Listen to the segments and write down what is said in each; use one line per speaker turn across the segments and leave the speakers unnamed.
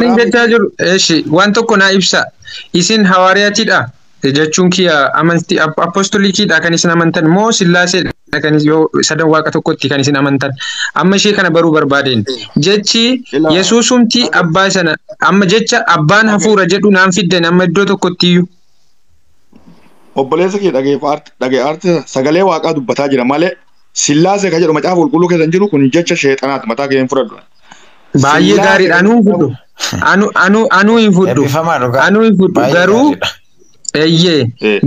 jechaa jiru waan tokko naa ibsa. Isin hawaariyaatiidha jechuun kiyya amantii apostolikiidha kan isin amantan moo Sillaaseedha kan yoo sadan waaqa tokkotti kan isin amantan? Amma ishee kana baruu barbaadeen. Jechi Yesuusumti abbaa sana amma jecha abbaan hafuura jedhu naan fiddan amma iddoo tokkotti iyyuu.
Obboleessa kee dhagee sagalee waaqaa dubbataa jira malee Sillaasee kan jedhu macaafa qulqulluu keessa hin jiru kun jecha sheexanaati mataa kee hin fudhadhu.
Baay'ee gaariidha anuu hin fudhu. Anuu hin fudhu garuu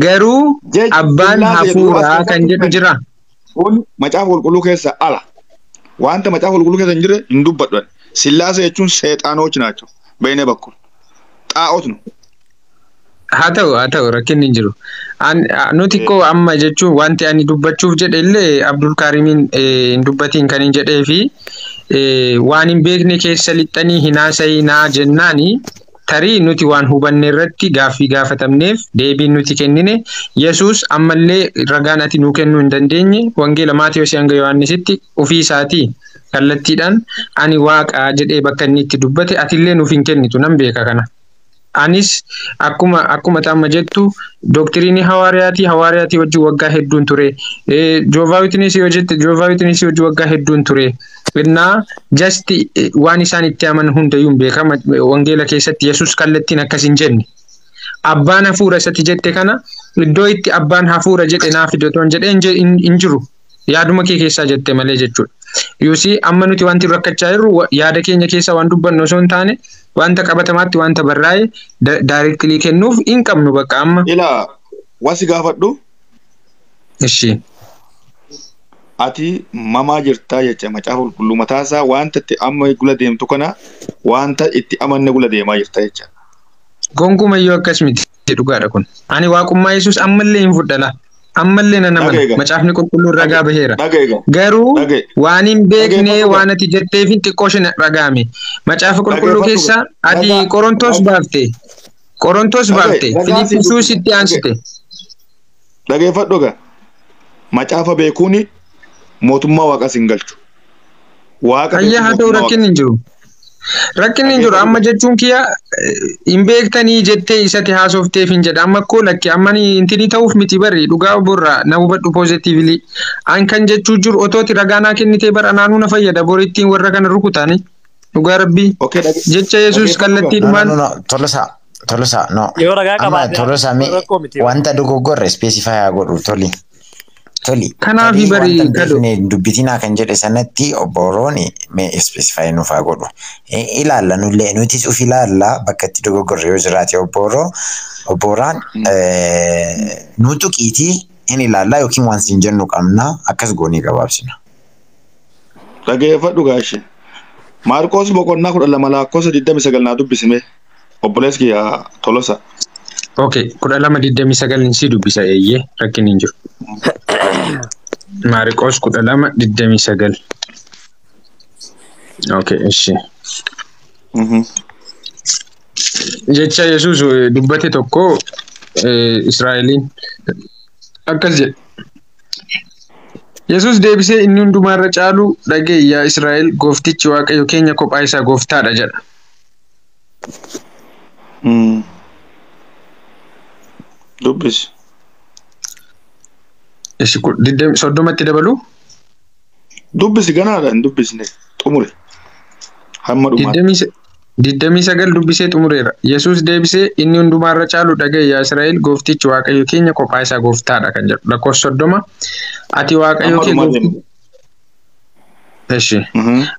garuu abbaan hafuuraa kan jedhu jira.
Kun macaafa qulqulluu keessa ala. Wanta macaafa qulqulluu keessa hin jirre hin dubbadhu. Sillaasee jechuun sheexaanoochi naachuu. Beeknee bakkul. Xaa'oot nu.
Haa ta'u rakkinni hin jiru. Nuti koo amma jechuun wanti ani dubbachuuf jedhe illee Abdul Karimiin hin dubbatiin kan hin jedhee fi waan hin beekne keessa lixxanii hin haasa'inaa jennaani tarii nuti waan hubanne irratti gaaffii gaafatamneef deebiin nuti kennine Yesuus ammallee ragaan ati nuu kennuu hin dandeenye wangeela Maatiyyoos hanga Yohaannisitti ofii isaatii kallattiidhaan ani waaqa jedhee bakka inni itti dubbate atillee nuuf hin kennitu nan beeka kana. Anis akkuma tamma jettu doktiriinii hawaariyaatii wajjin waggaa hedduun ture. Joovaa Witnesii yoo jette Joovaa Witnesii wajjin waggaa hedduun ture. Innaa just waan isaan itti amanan hundayyuu beekama wangeela keessatti Yesuus kallattiin akkas hin jenne. Abbaan hafuura isatti jette kana iddoo itti abbaan hafuura jedhe naaf iddootoon jedhee hin jiru. Yaaduma kee keessaa jette malee jechuudha. Yuusii amma nuti wanti rakkachaa jirru yaada keenya keessa waan dubbannu osoo hin taane wanta qabatamaatti wanta barraa'e directly kennuuf hin qabnu bakka amma.
Ilaa wasi gaafadhu.
Ishi.
Ati mamaa jirtaa jecha macaafa qulqulluu mataasaa wanta itti amma gula deemtu kana wanta itti amanne gula deemaa jirta jecha.
Gonkumayyuu akkas miti dhugaadha kun. Ani waaqummaa Yesuus ammallee hin fudhala. Ammallee nan amana macaafni qulqulluun ragaa baheera. Garuu waan hin beekne waan ati jetteef xiqqoo isheen ragaame. Macaafa qulqulluu keessa ati Qorontos baafte. Filiippisius itti aansite.
Dhageeffadhu gaa. Macaafa beekuuni mootummaa waaqas hin galchu.
Hayya haa ta'u rakkinni hin jiru. Rakkinni hin jiru amma jechuun kiyya hin beektanii jettee isatti haasofteef hin jedha amma koo lakki amma intini ta'uuf miti barri dhugaa borraa na hubadhu positively an kan jechuu jiru otooti ragaanaa kennitee bara naanuu na fayyada borittiin warra kana rukutaani dhugaa rabbii jecha Yesuus kallattiidhumaan.
Tolosa no. Tolosa wanta dogoggorre specify haa godhu toli.
Kanaafi bari
gadu dubbitinaa kan jedhe sanatti obborooni mee specify nuuf haa godhu. Ilaalla nullee nutis uf ilaalla bakka itti dogoggorre yoo jiraate obboraan nu tuqiitii hin ilaalla yookiin waan siin jennu qabna akkas goonii gabaabsina.
Dhageeffadhu gaashe. Maarqoos boqonnaa 12 lakkoofsa 29 naa dubbisime. Obboleessi kiyya Tolosa.
Okay, 12:29 si dubbisa eeyyee rakkinni hin jiru. Maarqoos 12:29. Okay, ishi. Jecha Yesuus dubbate tokko Israa'eliin akkas jedhe. Yesuus deebisee inni hundumaarra caalu dhagee yaa Israa'el gooftichi Waaqayyo keenya kophaa isaa gooftaadha jedha.
Dubbis.
Ishi soddomatti dabalu?
Dubbisi ganaadha hin dubbisne xumure. Hamma dhumaa.
29 dubbisee xumureera. Yesuus deebisee inni hundumaarra caalu dhagee yaa Israa'el gooftichi Waaqayyo keenya kophaa isaa gooftaadha kan jedhu. Lakkoofsa 30 ati Waaqayyo kee goofticha.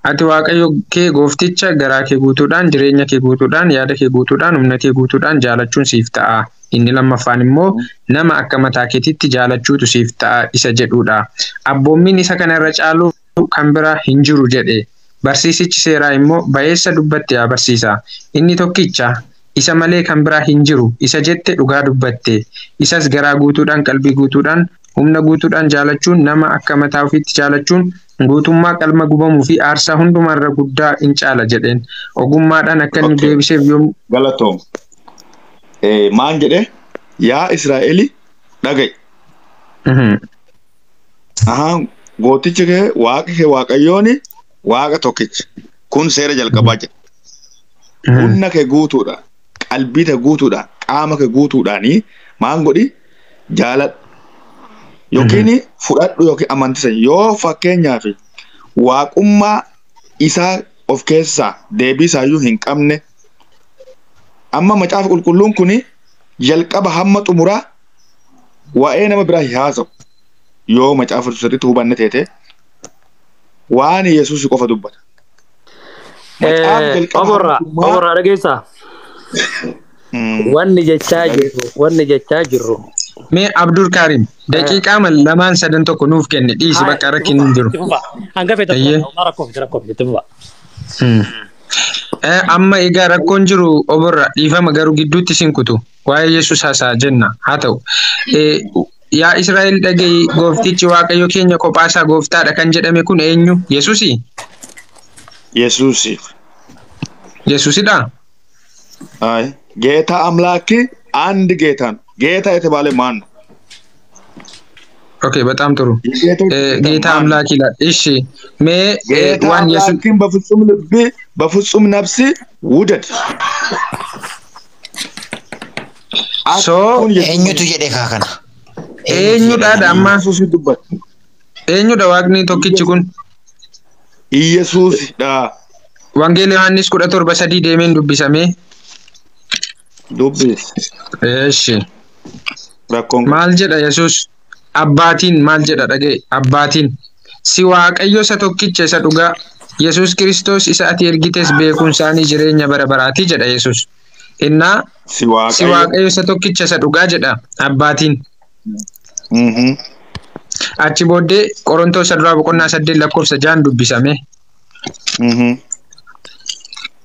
Ati Waaqayyo kee goofticha garaa kee guutuudhaan jireenya kee guutuudhaan yaada kee guutuudhaan humna kee guutuudhaan jaalachuun siif ta'a. Inni lammaffaan immoo nama akka mataa keetitti jaalachuutu siif ta'a isa jedhudha. Abboommiin isa kanarra caalu kan biraa hin jiru jedhe. Barsiisichi seeraa immoo ba'eessa dubbatti yaa barsiisa. Inni tokkicha isa malee kan biraa hin jiru isa jette dhugaa dubbatte. Isas garaa guutuudhaan qalbii guutuudhaan humna guutuudhaan jaalachuun nama akka mataa ofiitti jaalachuun guutummaa qalma gubamuu fi aarsaa hundumaarra guddaa hin caala jedheen. Ogummaadhaan akka inni deebiseef yoom
galatoom. Maan jedhe yaa Israa'eli dhaga'i. Gootichi kee Waaqayyooni waaqa tokkicha kun seera jalqabaa jedha. Humna kee guutuudhaan, qalbii kee guutuudhaan, qaama kee guutuudhaanii maan godhi jaaladhu. Yookiin fudhadhu yookiin amantiisa yoo fakkeenyaaf waaqummaa isaa of keessaa deebii isaayyuu hin qabne amma macaafa qulqulluun kun jalqaba hamma xumuraa waa'ee nama biraa haasa'u yoo macaafa sirriitti hubanne teete waan Yesuus qofa dubbata.
Oborraa dhageessaa. Wanni jechaa jirru.
Mee Abdul Karim daqiiqaa lamaan sadan tokko nuuf kenne dhiisi bakka rakkin hin jiru.
Hanga feetan rakkoo.
Amma egaa rakkoon jiru oborra dhiifama garuu gidduutti sin kutu waa'ee Yesuus haasaa jenna haa ta'u. Yaa Israa'el dhaga'i gooftichi Waaqayyo keenya kophaasaa gooftaadha kan jedhame kun eenyu? Yesuusii?
Yesuusii.
Yesuusidha?
ጌታ አምላክ አንድ ጌታ ነው። ጌታ የተባለ ማን ነው?
ኦኬ በጣም ጥሩ ጌታ አምላክ ይላል። እሺ ዋን
ኢየሱስን በፍጹም ልብ በፍጹም ነፍስ ውደድ።
ሶ eenyutu jedhe kana
eenyudha amma eenyudha waaqni tokkichi kun?
Yesuusidha.
Wangeela Yohaannis 17:3 deemeen dubbisame.
Dubbis.
Eeshi.
Rakkoon
maal jedha Yesuus? Abbaatiin maal jedha dhagee? Abbaatiin si Waaqayyo isa tokkicha isa dhugaa Yesuus Kiristoos isa ati ergites beekuun isaanii jireenya bara baraati jedha Yesuus. Innaa si Waaqayyo isa tokkicha isa dhugaa jedha abbaatiin. Achi booddee Qorontoos duraa boqonnaa 8 lakkoofsa 6 dubbisame.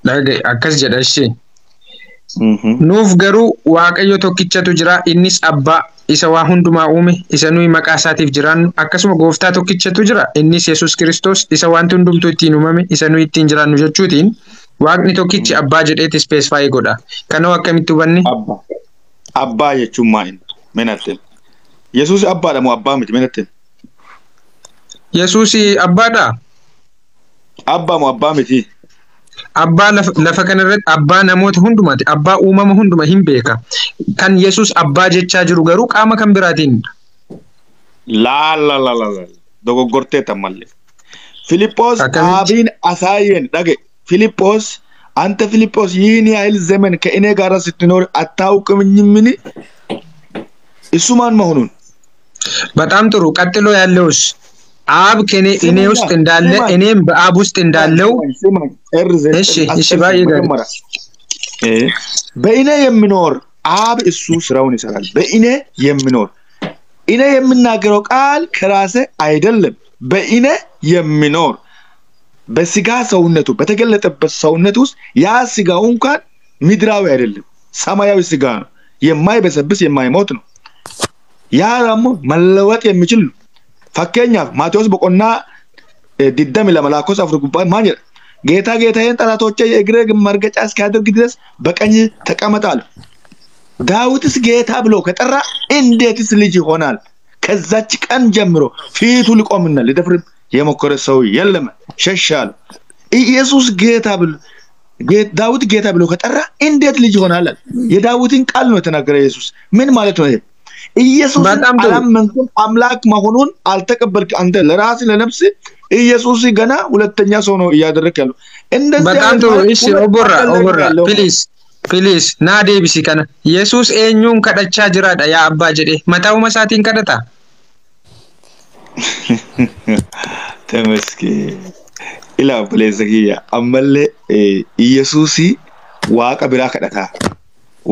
Dhagee akkas jedha ishee. Nuuf garuu Waaqayyo tokkichatu jira innis abbaa isa waa hundumaa uume isa nuyi maqaa isaatiif jiraannu akkasuma gooftaa tokkichatu jira innis Yesuus Kiristoos isa wanti hundumtuu ittiin uumame isa nuyi ittiin jiraannu jechuutiin Waaqni tokkichi abbaa jedheeti specify godha. Kanoo akkamitti hubanni?
Abbaa jechuun maal menatte? Yesuus abbaadha moo abbaa miti menatte?
Yesuus abbaadha?
Abbaa moo abbaa miti?
Abbaa lafa kanarratti abbaa namoota hundumaati. Abbaa uumama hunduma hin beeka. Kan Yesuus abbaa jechaa jiru garuu qaama kan biraatiin.
La. Dogoggortee tammallee. Filiphos abiin asaayeen dhage. Filiphos anta Filiphos yini yaa'il zemen ከእኔ ጋር ስትኖር አታውቅምኝምን? እሱማን መሆኑን
በጣም ጥሩ ቀጥሎ ያለውስ አብ ከኔ እኔ ውስጥ እንዳለ እኔም በአብ ውስጥ እንዳለው እሺ ባይገር
በእኔ የሚኖር አብ እሱ ስራውን ይሰራል። በእኔ የሚኖር እኔ የምናገረው ቃል ከራሴ አይደለም። በእኔ የሚኖር በስጋ ሰውነቱ በተገለጠበት ሰውነት ውስጥ ያ ስጋው እንኳን ምድራዊ አይደለም፣ ሰማያዊ ስጋ ነው። የማይበሰብስ የማይሞት ነው። ያ ደግሞ መለወጥ የሚችል ፈከኛ ማቴዎስ በቆና ዲደም ለመላኮስ አፍሩ ጉባኤ ማን ጌታ ጌታዬን ጠላቶቼ የእግሬ መርገጫ እስኪያደርግ ድረስ በቀኝ ተቀመጣል። ዳዊትስ ጌታ ብሎ ከጠራ እንዴትስ ልጅ ይሆናል? ከዛች ቀን ጀምሮ ፊቱ ሊቆምና ሊደፍር የሞከረ ሰው የለም፣ ሸሻል። ኢየሱስ ጌታ ብሎ ዳዊት ጌታ ብሎ ከጠራ እንዴት ልጅ ይሆናል? የዳዊትን ቃል ነው የተናገረ ኢየሱስ። ምን ማለት ነው ይሄ? ኢየሱስ አላመንኩም አምላክ መሆኑን አልተቀበልክ አንተ ለራስ ለነፍስ ኢየሱስ ገና ሁለተኛ ሰው ነው እያደረክ ያለው። እንደዚህ
በጣም ጥሩ። እሺ ኦቦራ ፕሊዝ ና ዴቢሲ ከነ ኢየሱስ ኤኙን ከደቻ ጅራዳ ያ አባ ጀዴ መታው መሳቲን ከደታ
ተመስኪ ኢላ ፕሌዘጊያ አመለ ኢየሱስ ዋቀ ብራ ከደታ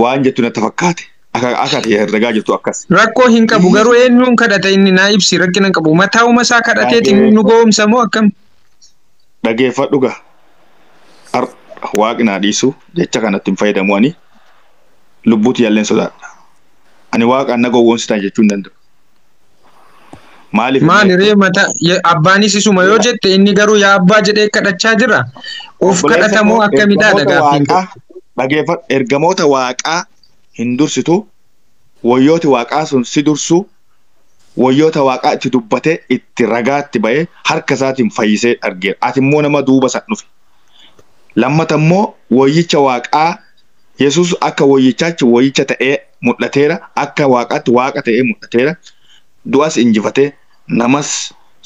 ዋንጀቱን ተፈካተ akati herrega jirtu akkas
rakko hin qabu garuu eenyuun kadhata inni naa ibsi rakkina qabu mataa'u masaa kadhateetiin nu goomsa moo akkam
dhageeffadhu gaa waaqni dhiisu jecha kanatti hin fayyadamu ani lubbuuti yalleen sodaadha ani waaqa na gowwoomsitan jechuun danda'u
maali ree mata abbaanis isuma yoo jette inni garuu yaa abbaa jedhee kadhachaa jira of kadhatamoo akkamidhaa dhagaafin
dhageeffadhu ergamoota waaqaa hindursitu wayyooti waaqaa sun si dursu wayyoota waaqaa itti dubbate itti ragaatti ba'ee harka isaatiin fayyisee argeera. Ati immoo nama duuba san dhufe lammata immoo wayyicha waaqaa Yesuus akka wayyichaachi wayyicha ta'ee mul'ateera akka waaqaatti waaqa ta'ee mul'ateera du'as injifatee namas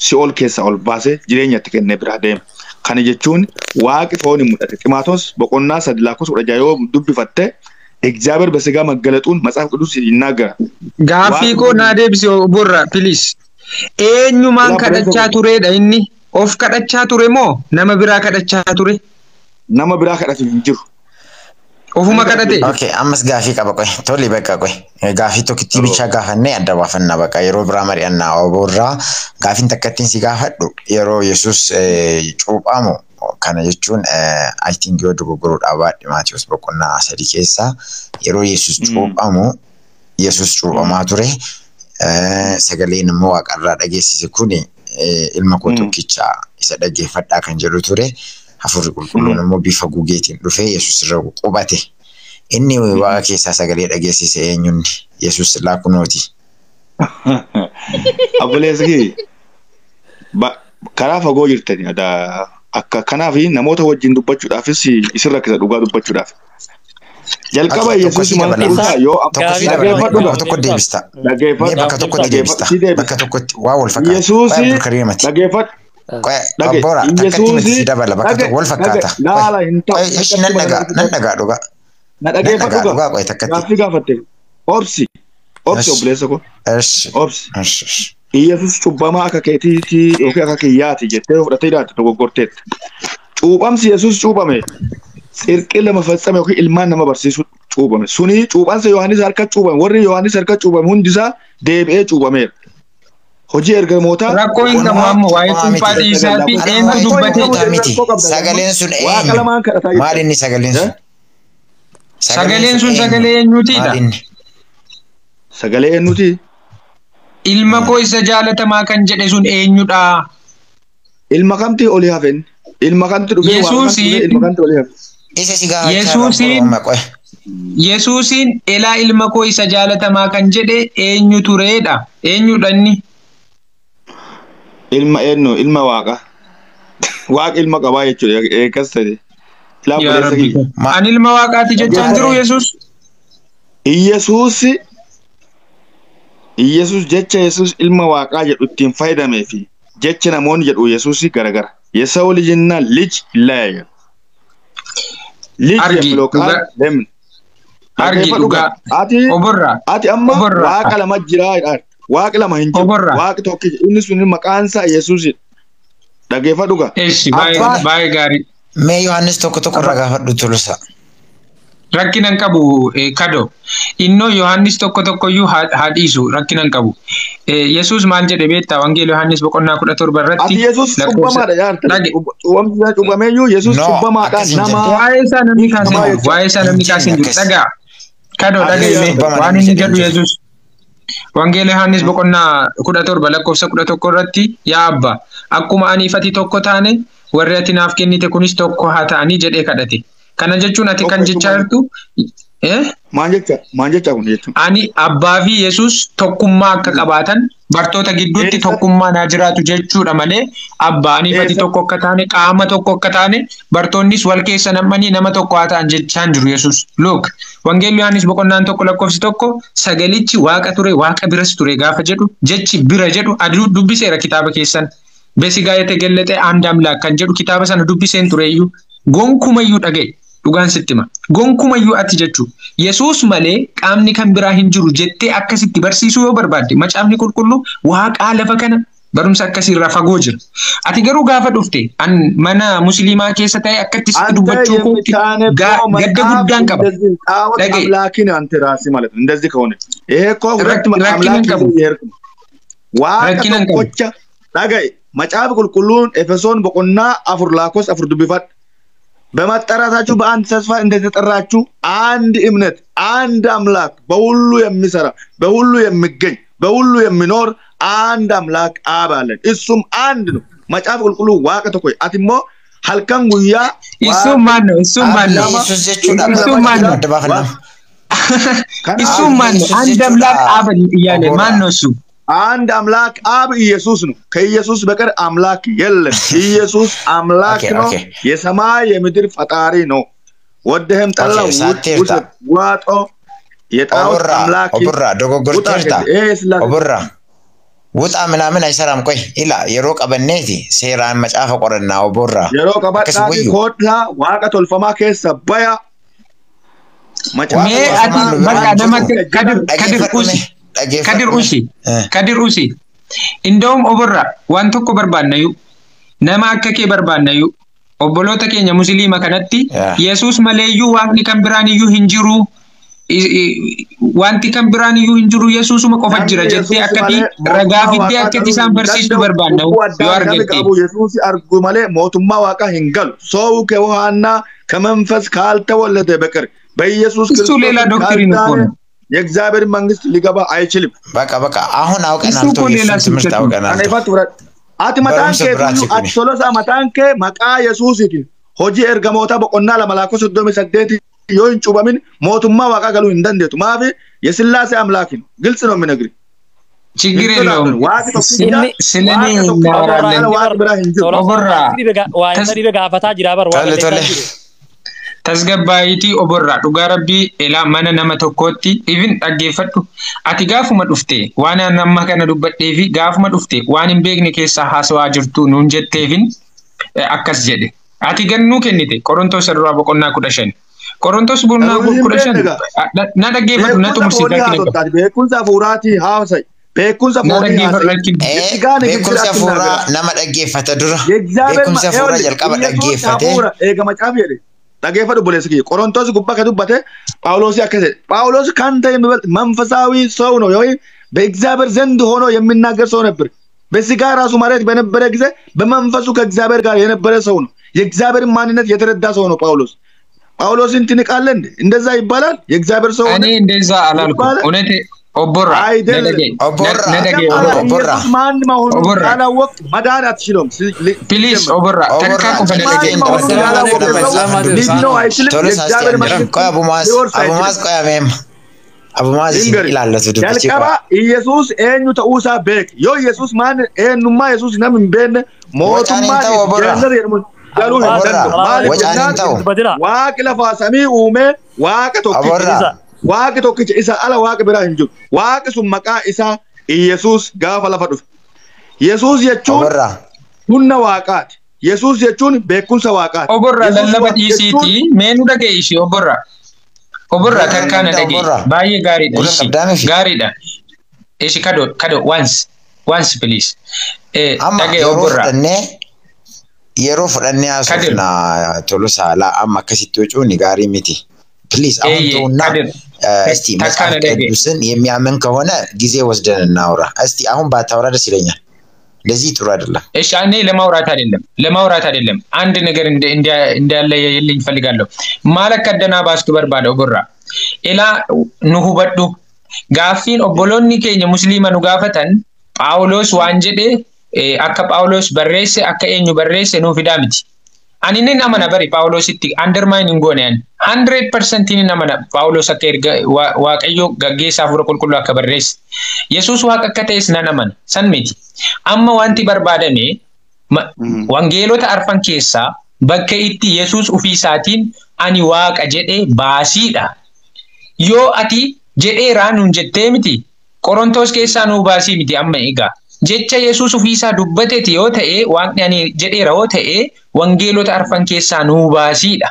Si'ool keessa ol baasee jireenyatti kennee biraa deema. Kana jechuun waaqi foon mul'ate. Ximaatos boqonnaa 3:16 yoo dubbifatte እግዚአብሔር በስጋ መገለጡን መጽሐፍ ቅዱስ ይናገራል።
Gaaffii koo naa deebisi borra please. Eenyumaan kadhachaa turedha inni? Of kadhachaa ture moo nama biraa kadhachaa ture?
Nama biraa kadhatu hin jiru.
Ofuma kadhate.
Okay, ammas gaafii qaba qoy. Toli bakka qoy. Gaafii tokkitti bicha gaafannee adda baafannaa bakka yeroo biraa mari'annaa oborraa gaafiin takkattiin si gaafadhu yeroo Yesuus cuuphamu kana jechuun I think yoo dogoggoruudha baadhi Maatiyos boqonnaa 3 keessa yeroo Yesuus cuuphamu Yesuus cuuphamaa ture sagaleen immoo waaqarraa dhageessise kun ilma koo tokkicha isa dhaggeeffadhaa kan jedhu ture. Hafuurri qulqulluun immoo bifa gugeetiin dhufee Yesuus irra qubate. Inni waaqa keessaa sagalee dhageessise eenyuuni? Yesuus laakunooti.
Abboleessi karaa fagoo jirtani akka kanaaf namoota wajjin dubbachuudhaafis isin rakkisa dhugaa dubbachuudhaaf. Jalqaba Yesuus maal ta'uusaa yoo
tokko deebista. Bakka tokkotti deebista. Bakka tokkotti waa wal fakkaata.
Yesuus dhageeffadhu.
Abbora takkatti miti si dabala bakka wal fakkaata. Nan dhagaa dhugaa.
Na dhageeffadhu dhugaa. Gaaffii gaafatte. Obsi obboleessa koo. Obsi. Yesuus cubbamaa akka keetiitii yookiin akka kiyyaati jettee fudhatee ilaatti dogoggorteetta. Cuuphamsi Yesuus cuuphame cirqii lama faccame yookiin ilmaan nama barsiisu cuuphame. Suni cuuphansa Yohaannis harka cuuphame. Warri Yohaannis harka cuuphame hundisaa deebi'ee cuuphameera. Hojii ergamootaa
rakkoo hin qabu amma waa'ee cuuphaa dhiisaa fi eenyu dubbatee
miti. Sagaleen sun eenyu? Maal inni sagaleen sun?
Sagaleen sun sagalee eenyuutiidha?
Sagalee eenyuuti?
Ilma koo isa jaalatamaa kan jedhe sun eenyudha?
Ilma kamti olii hafen? Ilma kamti dhufee ilma kamti olii hafen?
Isa si gaafachaa
Yesuusiin elaa ilma koo isa jaalatamaa kan jedhe eenyu tureedha? Eenyudha inni?
Ilma eenyu? Ilma waaqa. Waaqa ilma qabaa jechuudha. Eegas ta'e.
Ani ilma waaqaati jechaan jiru Yesuus?
Yesuus jecha Yesuus ilma waaqaa jedhu ittiin fayyadamee fi jecha namoonni jedhu Yesuus garagara. Yesawu lijinna lij illee. Lij yemlookaa deemne.
Argi dhugaa.
Ati amma waaqa lama jiraa. Waaqa lama hin jiru. Waaqa tokkicha inni sun maqaan isaa Yesuusidha. Dhageeffadhu gaa.
Eessi baay'ee gaarii.
Mee Yohaannis tokko irraa gaafadhu tulusa.
Rakkinan qabu kado. Innoo Yohaannis tokkoyyuu haadhiisu rakkinan qabu. Yesuus maal jedhe beektaa wangeela Yohaannis boqonnaa 17 irratti.
Ati Yesuus cubbamaadha yaarta. Cubbameeyyuu Yesuus cubbamaadha nama.
Waa'ee isaa namni kaasin jiru. Dhagaa. Kado dhagaime waan inni jedhu Yesuus. Wangeela Yohaannis boqonnaa 17 lakkoofsa 11 irratti yaa Abbaa akkuma ani ifati tokko taane warri ati naaf kennite kunis tokko haa ta'anii jedhee kadhate. Kana jechuun ati kan jechaa jirtu
maal jecha kun jechuun
ani Abbaa fi Yesuus tokkummaa akka qabaatan bartoota gidduutti tokkummaa naa jiraatu jechuudha malee Abbaa ani ifati tokko akka taane qaama tokko akka taane bartoonnis wal keessa namanii nama tokko haa ta'an jechaan jiru Yesuus. Look wangeelli Yohaannis boqonnaan 1 lakkoofsi 1 sagalichi waaqa ture waaqa biras ture gaafa jedhu jechi bira jedhu aduu dubbiseera kitaaba keessan. Besigaa የተገለጠ አንድ አምላክ kan jedhu kitaaba sana dubbiseen tureeyyuu gonkumayyuu dhaga'e dhugaan sitti hima gonkumayyuu ati jechuun Yesuus malee qaamni kan biraa hin jiru jettee akkasitti barsiisuu yoo barbaadde macaafni qulqulluu waaqaa lafa kana barumsa akkasiirraa fagoo jira. Ati garuu gaafa dhufte an mana musliimaa keessa ta'e akkatti sitti dubbachuu kootti gadda guddaan qaba.
Dhaga'e. Amlaakiin ante raasii malee እንደዚህ ከሆነ ይሄ እኮ ሁለት አምላክ waaqa tokkocha dhaga'e. መጽሐፍ ቅልቁሉን ኤፌሶን በቆና አፍር ላኮስ አፍር ዱቢፋት በመጠራታችሁ በአንድ ተስፋ እንደተጠራችሁ አንድ እምነት አንድ አምላክ በሁሉ የሚሰራ በሁሉ የሚገኝ በሁሉ የሚኖር አንድ አምላክ አብ አለን እሱም አንድ ነው። መጽሐፍ ቅልቁሉ ዋቀ ተቆይ አትሞ halkan guyyaa
እሱም ማን ነው? እሱም ማን ነው? አንድ አምላክ አብ እያለ ማን ነው እሱ?
አንድ አምላክ አብ ኢየሱስ ነው። ከኢየሱስ በቀር አምላክ የለም። ኢየሱስ አምላክ ነው። የሰማይ የምድር ፈጣሪ ነው። ወደህም ጠላው ዋጦ የጣዖት አምላክ
ኦቦራ ዶጎጎርቴርታ ኦቦራ ውጣ ምናምን አይሰራም። ቆይ ኢላ የሮ ቀበኔቲ ሴራን መጫፈ ቆረና ኦቦራ
የሮ ቀበጣ ኮታ ዋቀ ቶልፈማ ከሰ ባያ
ሜ አቲ በቃ ነመከ ከድር ኡሲ እንደውም ኦቦራ ዋን tokko barbaannayu nama akka kee barbaannayu obboloota keenya musliima kanatti yesus maleeyyuu waaqni kan biraan iyyuu hin jiru wanti kan biraan iyyuu hin jiru yesusuma qofa jira jettee akkati ragaa fiddee akkati isaan barsiisuu barbaannayu yoo argatte
yesus argu malee mootummaa waaqaa hin galu ሰው ከውሃና ከመንፈስ ካልተወለደ በቀር በኢየሱስ ክርስቶስ
ሌላ ዶክትሪን እኮ ነው
የእግዚአብሔር መንግስት ሊገባ አይችልም።
በቃ አሁን አውቀናል። ትምህርት አውቀናል።
አትመጣንከ አትሶሎሳ መጣንከ መቃ ኢየሱስቲ ሆጂ ኤርገሞታ በቆና ለመላኩ ሰዶም ሰደት ዮን ጩበምን ሞቱማ ዋቃ ገሉ እንደንደቱ ማፊ የስላሴ አምላክ ነው። ግልጽ ነው የሚነግር
ችግር የለውም። ስለኔ እናወራለን። ኦቦራ tasgabbaayiti oborra dhugaa rabbii ila mana nama tokkotti even dhaggeeffadhu ati gaafuma dhufte waan amma kana dubbadhee fi gaafuma dhufte waan hin beekne keessa haasawaa jirtu nuun jetteefin akkas jedhe ati gannuu kennite qorontos irraa boqonnaa 15 qorontos boqonnaa 15 na dhaggeeffadhu na tumsiifatti
beekumsa fuuraati haasai beekumsa
fuuraa nama dhaggeeffata dura beekumsa fuuraa jalqaba dhaggeeffate
eegama caafiyedhe dhaggeeffadhu boleessi ቆሮንቶስ ጉባ ከዱባተ ጳውሎስ ያከሰ ጳውሎስ ካንተ የሚበልጥ መንፈሳዊ ሰው ነው ወይ በእግዚአብሔር ዘንድ ሆኖ የሚናገር ሰው ነበር። በስጋ ራሱ ማለት በነበረ ጊዜ በመንፈሱ ከእግዚአብሔር ጋር የነበረ ሰው ነው። የእግዚአብሔር ማንነት የተረዳ ሰው ነው ጳውሎስ። ጳውሎስን ትንቃለህ እንዴ? እንደዛ ይባላል? የእግዚአብሔር ሰው
እኔ እንደዛ አላልኩም። እውነቴ ኦቦራ
ኦቦራ
ማን ማሆኑ ካላወቅ መዳን አትችልም።
ፕሊዝ ኦቦራ ተካኩ በነገ ኢየሱስ ኤኙ ተኡሳ ቤክ ዮ ኢየሱስ ማን ኤኑማ ኢየሱስ ነምን ቤን ሞቱማ ጀነር የርሙ ጋሉ ዋቅ ለፋሰሚ ኡሜ ዋቅ ቶኪሳ ዋቅ ቶኪች ኢሳ አላ ዋቅ ብራ እንጁ ዋቅ ሱመቃ ኢሳ ኢየሱስ ጋፋ ለፈዱፍ ኢየሱስ የቹን ሁነ ዋቃት ኢየሱስ የቹን ቤኩንሰ ዋቃት ኦቦራ ለለበት ኢሲቲ ሜኑ ደገ ኢሲ ኦቦራ ተካነ ደገ ባይ ጋሪዳ ኢሲ ጋሪዳ ኢሲ ካዶ ዋንስ ፕሊዝ ደገ ኦቦራ
የሮ ፍረኛ ሶና ቶሎሳ ላ አማ ከሲቶቹ ኒጋሪ ሚቲ ፕሊዝ አሁንና እስቲ መጽሐፍ ቅዱስን የሚያምን ከሆነ ጊዜ ወስደን እናውራ። እስቲ አሁን ባታወራ ደስ ይለኛል። ለዚህ ጥሩ አይደለም።
እሺ እኔ ለማውራት አይደለም አንድ ነገር እንዳለ የልኝ ፈልጋለሁ። ማለከ ደና ባስቱ በርባዶ ጎራ ኢላ ኑሁበዱ ጋፊን ኦቦሎኒ ኬኛ ሙስሊማኑ ጋፈተን ጳውሎስ ዋንጀዴ አከ ጳውሎስ በሬሴ አከ ኤኙ በሬሴ ኑ ፊዳምቲ አንኔ ናመና በሪ ጳውሎስ እቲ አንደርማይኒንግ ጎነን 100% ኒ ናመና ጳውሎስ አከ ዋቀዮ ገጌሳ ፍሮ ቁልቁሉ አከ በሬስ ኢየሱስ ዋቀከተስ ናናመን ሰንሚቲ አማ ዋንቲ በርባደሜ ወንጌሎታ አርፈን ኬሳ በከ እቲ ኢየሱስ ኡፊሳቲን አኒ ዋቀ ጀዴ ባሲዳ ዮ አቲ ጀዴ ራኑን ጀቴምቲ ቆሮንቶስ ኬሳ ኑ ባሲ ሚቲ አማ ኢጋ jecha yesus ufisa dubbateti yoo ta'e waan ani jedheera yoo ta'e wangeelota arfan keessaa nuu baasiidha.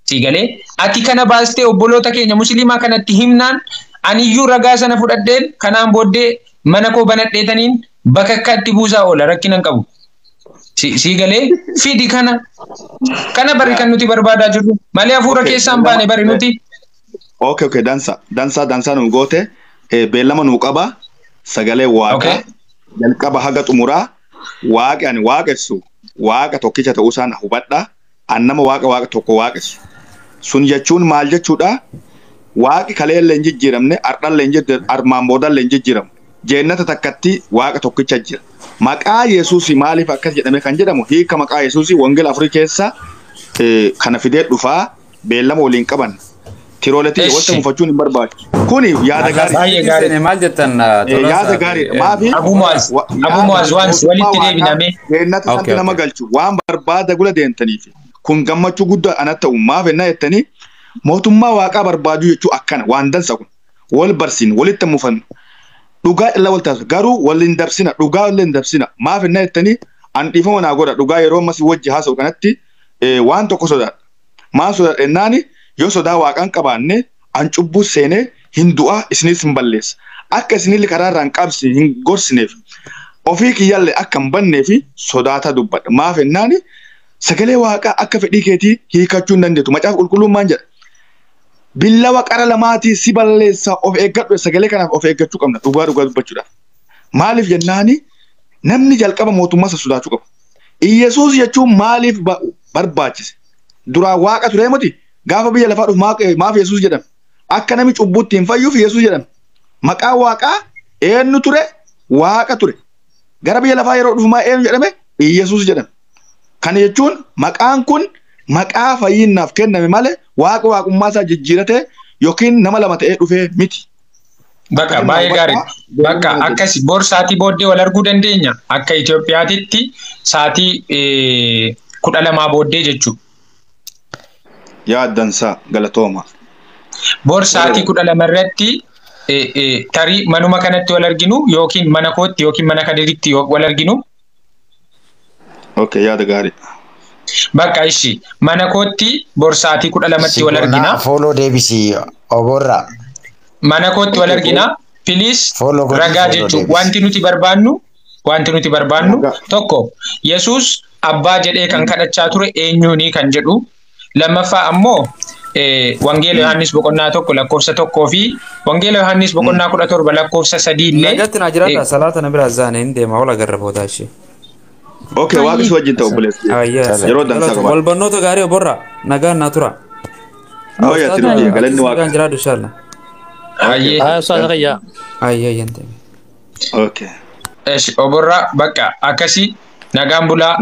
Sigale ati kana baaste obbolota keenya musliima kanatti himnaan aniyyuu ragaa sana fudhadheen kanaan booddee mana koo banadheetaniin bakka itti buusaa oola rakkinan qabu. Sigale fidi kana bari kan nuti barbaadaa jirru malee hafuura keessaan baane bari nuti.
Okay dansa nu goote beellama nu qaba sagalee waaqa jalqaba haga xumuraa waaqi ani waaqessu waaqa tokkicha ta'uusaan hubadha annama waaqa tokko waaqessu sun jechuun maal jechuudha waaqi kaleelle hin jijjiiramne ardhalle hin jijjiiramne armaan boodalle hin jijjiiramu jeennata takkatti waaqa tokkicha jira maqaa yesuusi maaliif akkas jedhame kan jedhamu hiika maqaa yesuusi wangela afurii keessa kana fidee dhufaa beellama waliin qaban Tirooletii
Eshi.
wanta mufachuun hin barbaachisu. Kuni yaada gaarii.
Baay'ee gaarii.
Maal jettan
Yaada gaarii. Maafi
Abu Muaz waan walitti deebiname.
Geennata santi nama galchu waan barbaada gula deemtaniif. Kun gammachuu guddaa anatti ta'u maaf ennaa jettanii mootummaa waaqaa barbaaduu jechuu akkana waan dansa kun. Wal barsiin walitti mufannu. Dhugaa callaa wal taasisu garuu waliin dabsina dhugaa waliin dabsina maaf ennaa jettanii an dhiifama naa godha dhugaa yeroo ammas wajji haasa'u kanatti waan tokko sodaadha. Maan sodaadha ennaani yoo sodaa waaqaan qabaanne an cubbuu seenee hin du'aa isinis hin balleessa. Akka isinillee karaa irraan qabsi hin gorsineef ofii kiyyaallee akka hin banneefi sodaata dubbadha. Maaf ennaani sagalee waaqaa akka fedhii keetii hiikachuu hin dandeetu. Macaafa qulqulluun maan jedha? Billawa qara lamaatii si balleessa of eeggadhu sagalee kanaaf of eeggachuu qabna dhugaa dubbachuudhaaf. Maaliif jennaani namni jalqaba mootummaa isa sodaachuu qaba. Iyesuus jechuun maaliif barbaachise? Duraan waaqa ture miti gaafa biyya lafaa dhufu maaf Yesuus jedhame? Akka namni cubbuutti hin fayyuuf Yesuus jedhame. Maqaan waaqaa eenyu ture? Waaqa ture. Gara biyya lafaa yeroo dhufu eenyu jedhame? Iyesuus jedhame. Kana jechuun maqaan kun maqaa fayyinnaaf kenname malee waaqa waaqummaa isaa jijjiiratee yookiin nama lama ta'ee dhufee miti.
Bakka baay'ee gaarii. Bakka akkasi bor saatii booddee wal arguu dandeenya. Akka Itoophiyaatitti saatii 12 booddee jechuudha.
Yaaddansaa galatooma.
Bor saatii 12 irratti tarii manuma kanatti wal arginu yookiin mana kootti yookiin mana kadiritti wal arginu.
Okay, yaada gaarii.
Bakka ishi mana kootti bor saatii 12tti wal argina.
Follow deebisi oborra.
Mana kootti wal argina. Please ragaa jechuun wanti nuti barbaannu tokko Yesuus abbaa jedhee kan kadhachaa ture eenyuuni kan jedhu. Lammaffaa ammoo Wangeela Yohaannis boqonnaa 1 lakkoofsa 1 fi Wangeela Yohaannis boqonnaa 17 lakkoofsa 3 illee.
Nagatti na jiraata salaata na bira zaane hin deema wala garra booda ishee.
Okay, waaqni wajjin ta'u buleessi. Yeroo dansaa qaba.
Wal bannoota gaarii oborra nagaan na tura.
Yaa tiruu galanni waaqa.
Nagaan jiraatu inshallah.
Ayyee.
Ustaadha Kayyaa.
Ayyee yante.
Okay.
Oborra bakka akkasi nagaan bulaa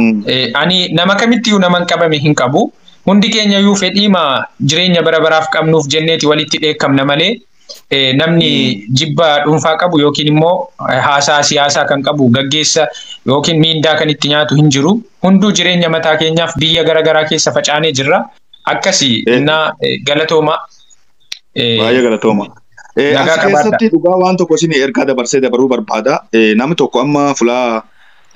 ani nama kamitti naman qabame hin qabu. Hundi keenya iyyuu fedhiima jireenya bara baraaf qabnuuf jenneeti walitti dheekkamna malee namni jibba dhuunfaa qabu yookiin immoo haasaa siyaasaa kan qabu gaggeessa yookiin miindaa kan itti nyaatu hin jiru. Hunduu jireenya mataa keenyaaf biyya garaagaraa keessa facaanee jirra. Akkasi innaa galatooma.
Baay'ee galatooma. As keessatti dhugaa waan tokko isin ergaa dabarsee dabaruu barbaada. Namni tokko amma fulaa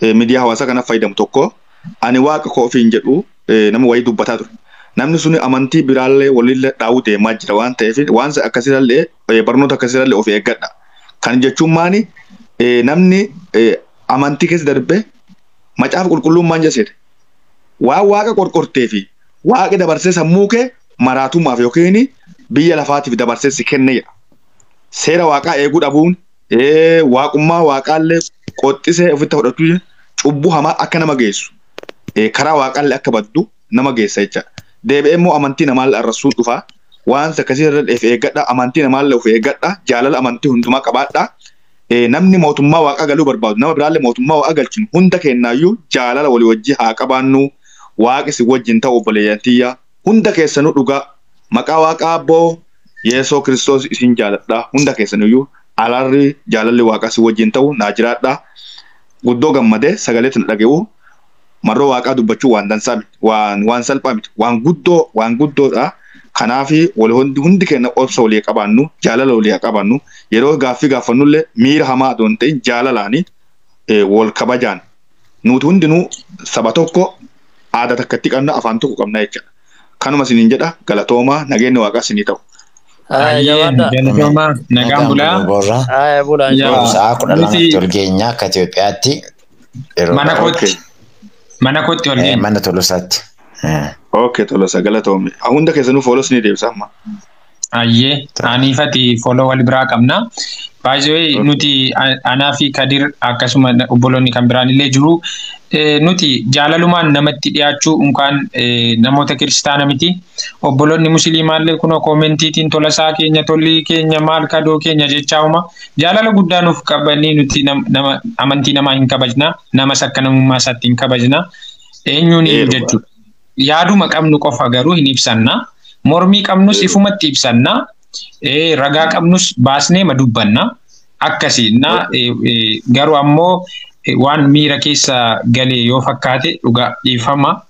miidiyaa hawaasaa kanaaf fayyadamu tokko ani waaqa koo ofiin jedhu nama wayii dubbataa ture. Namni suni amantii biraallee walillee dhaawuu deemaa jira waan ta'eef waan akkasiirallee barnoota akkasiirallee of eeggadha. Kan jechuun maani namni amantii keessa darbe macaafa qulqulluun maan jedheedha. Waan waaqa qorqortee fi waaqa dabarsee sammuu kee maraatummaaf yookiin biyya lafaatiif dabarsee si kenneedha. Seera waaqaa eeguu dhabuun waaqummaa waaqaallee qoxxisee ofitti fudhatu cubbuu hamaa akka nama geessu. Karaa waaqaallee akka baddu nama geessa jecha. Deebi'ee immoo amantii namaallee arrasuun dhufa. Waan akkasiirra of eeggadha. Amantii namaallee of eeggadha. Jaalala amantii hundumaa qabaadha. Namni mootummaa waaqaa galuu barbaadu nama biraallee mootummaa waaqaa galchinu hunda kennaayyuu jaalala walii wajji haa qabaannu. Waaqi si wajjin ta'u obboleeyyantiyya. Hunda keessanuu dhugaa. Maqaa waaqaa abboo Yeesoo Kiristoos isin jaaladha. Hunda keessanuyyuu alaarri jaalalli waaqaa si wajjin ta'u naa jiraadha. Guddoo gammadee sagalee tana dhaga'u. Marroo waaqaa dubbachuu waan dansaa miti waan salphaa miti waan guddoodha. Kanaaf hundi keenya obsa walii qabaannu jaalala walii qabaannu yeroo gaaffii gaafannullee miira hamaa doon ta'in jaalalaani wal kabajaan nuti hundinuu saba tokko aadaa takkatti qabna afaan tokko qabna jecha. Kanuma isiniin jedha galatoomaa nageenyi waaqaa isinii ta'u.
Galatooma nagaan bulaa.
Bulaa.
Sa'a 12 tolgeenya akka Itoophiyaatti.
Mana kootti wal geenye.
Mana Tolosaatti.
Okay, Tolosa galatoome. Hunda keessanuu foolos ni deebisa amma.
Ayyee aniifati fooloo wal biraa qabna. Baay'ee nuti anaa fi Kadir akkasuma obboloonni kan biraan illee jiru. Nuti jaalalumaan namatti dhiyaachuu unkaan namoota kiristaana miti. Obboloonni musliimaallee kunoo koomentiitiin Tolasaa keenya tolii keenya maal kadoo keenya jechaa'uma. Jaalala guddaa nuuf qabanii nuti nama amantii namaa hin kabajna. Namas akka namummaa isaatti hin kabajna. Eenyuun jechuudha. Yaaduma qabnu qofa garuu hin ibsanna. Mormii qabnus ifumatti ibsanna. Ragaa qabnus baasnee madubbanna. Akkasiinna garuu ammoo waan miira keessa galee yoo fakkaate dhugaa dhiifama.